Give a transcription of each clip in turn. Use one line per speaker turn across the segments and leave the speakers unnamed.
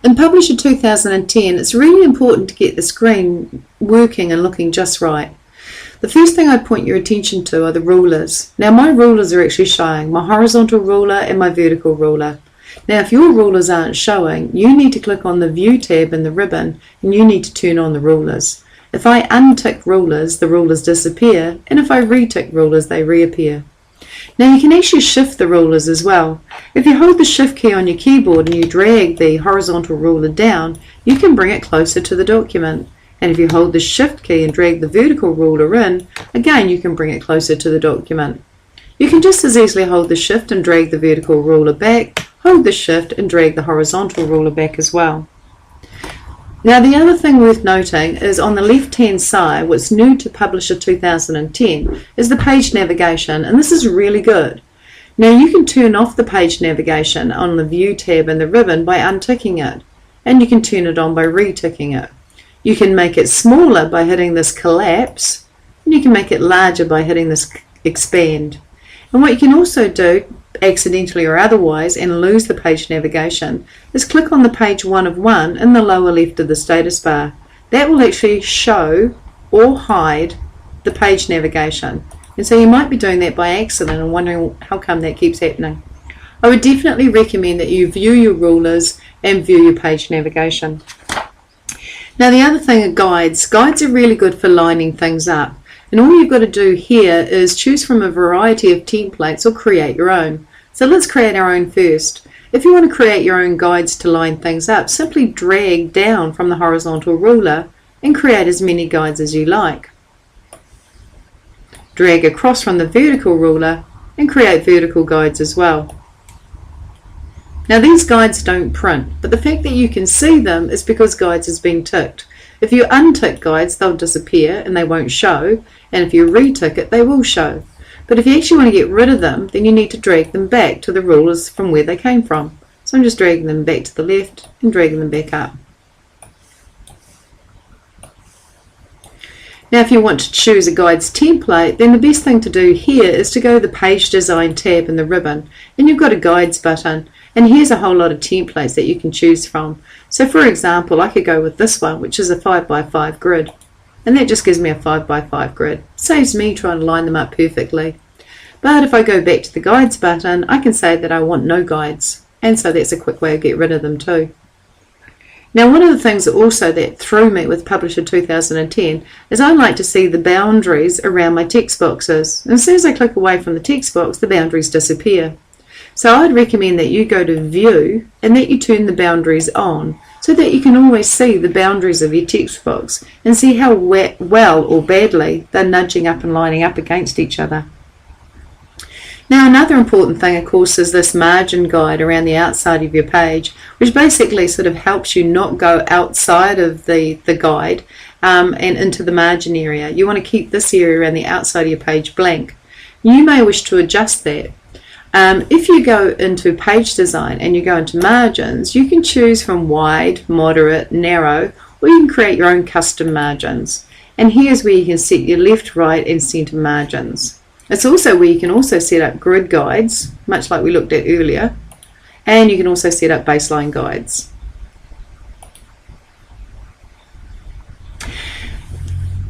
In Publisher 2010, it's really important to get the screen working and looking just right. The first thing I'd point your attention to are the rulers. Now my rulers are actually showing, my horizontal ruler and my vertical ruler. Now if your rulers aren't showing, you need to click on the View tab in the ribbon and you need to turn on the rulers. If I untick rulers, the rulers disappear, and if I retick rulers, they reappear. Now you can actually shift the rulers as well. If you hold the Shift key on your keyboard and you drag the horizontal ruler down, you can bring it closer to the document. And if you hold the Shift key and drag the vertical ruler in, again you can bring it closer to the document. You can just as easily hold the Shift and drag the vertical ruler back, hold the Shift and drag the horizontal ruler back as well. Now the other thing worth noting is on the left hand side, what's new to Publisher 2010 is the page navigation, and this is really good. Now you can turn off the page navigation on the View tab in the ribbon by unticking it, and you can turn it on by reticking it. You can make it smaller by hitting this collapse, and you can make it larger by hitting this expand. And what you can also do, accidentally or otherwise, and lose the page navigation, is click on the page 1 of 1 in the lower left of the status bar. That will actually show or hide the page navigation. And so you might be doing that by accident and wondering how come that keeps happening. I would definitely recommend that you view your rulers and view your page navigation. Now the other thing are guides. Guides are really good for lining things up. And all you've got to do here is choose from a variety of templates or create your own. So let's create our own first. If you want to create your own guides to line things up, simply drag down from the horizontal ruler and create as many guides as you like. Drag across from the vertical ruler and create vertical guides as well. Now these guides don't print, but the fact that you can see them is because guides has been ticked. If you untick guides, they'll disappear and they won't show, and if you retick it, they will show. But if you actually want to get rid of them, then you need to drag them back to the rulers from where they came from. So I'm just dragging them back to the left and dragging them back up. Now if you want to choose a guides template, then the best thing to do here is to go to the Page Design tab in the ribbon, and you've got a Guides button, and here's a whole lot of templates that you can choose from. So for example, I could go with this one, which is a 5x5 grid, and that just gives me a 5x5 grid. Saves me trying to line them up perfectly. But if I go back to the Guides button, I can say that I want no guides, and so that's a quick way to get rid of them too. Now one of the things also that threw me with Publisher 2010 is I like to see the boundaries around my text boxes. And as soon as I click away from the text box, the boundaries disappear. So I'd recommend that you go to View and that you turn the boundaries on so that you can always see the boundaries of your text box and see how well or badly they're nudging up and lining up against each other. Now another important thing of course is this margin guide around the outside of your page, which basically sort of helps you not go outside of the guide and into the margin area. You want to keep this area around the outside of your page blank. You may wish to adjust that. If you go into page design and you go into margins, you can choose from wide, moderate, narrow, or you can create your own custom margins. And here's where you can set your left, right and center margins. It's also where you can also set up grid guides, much like we looked at earlier, and you can also set up baseline guides.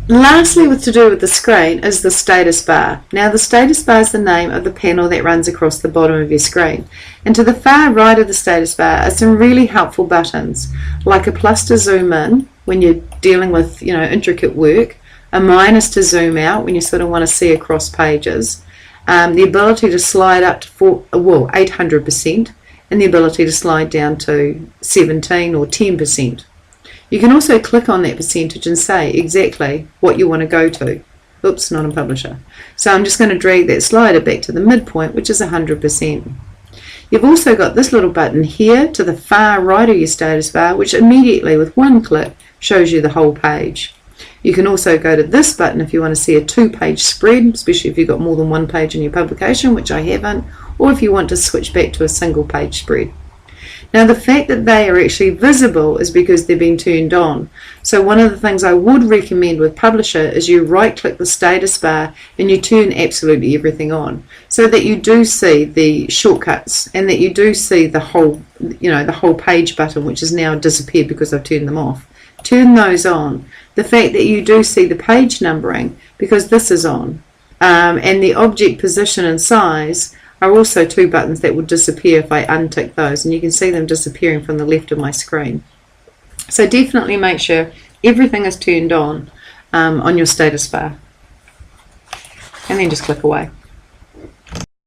Lastly, to do with the screen is the status bar. Now the status bar is the name of the panel that runs across the bottom of your screen. And to the far right of the status bar are some really helpful buttons, like a plus to zoom in when you're dealing with intricate work, a minus to zoom out when you sort of want to see across pages, the ability to slide up to 800%, and the ability to slide down to 17 or 10%. You can also click on that percentage and say exactly what you want to go to. Oops, not in Publisher. So I'm just going to drag that slider back to the midpoint, which is 100%. You've also got this little button here to the far right of your status bar, which immediately with one click shows you the whole page. You can also go to this button if you want to see a two-page spread, especially if you've got more than one page in your publication, which I haven't, or if you want to switch back to a single page spread. Now the fact that they are actually visible is because they've been turned on. So one of the things I would recommend with Publisher is you right click the status bar and you turn absolutely everything on, so that you do see the shortcuts and that you do see the whole, the whole page button, which has now disappeared because I've turned them off. Turn those on. The fact that you do see the page numbering because this is on, and the object position and size are also two buttons that would disappear if I untick those, and you can see them disappearing from the left of my screen. So definitely make sure everything is turned on your status bar, and then just click away.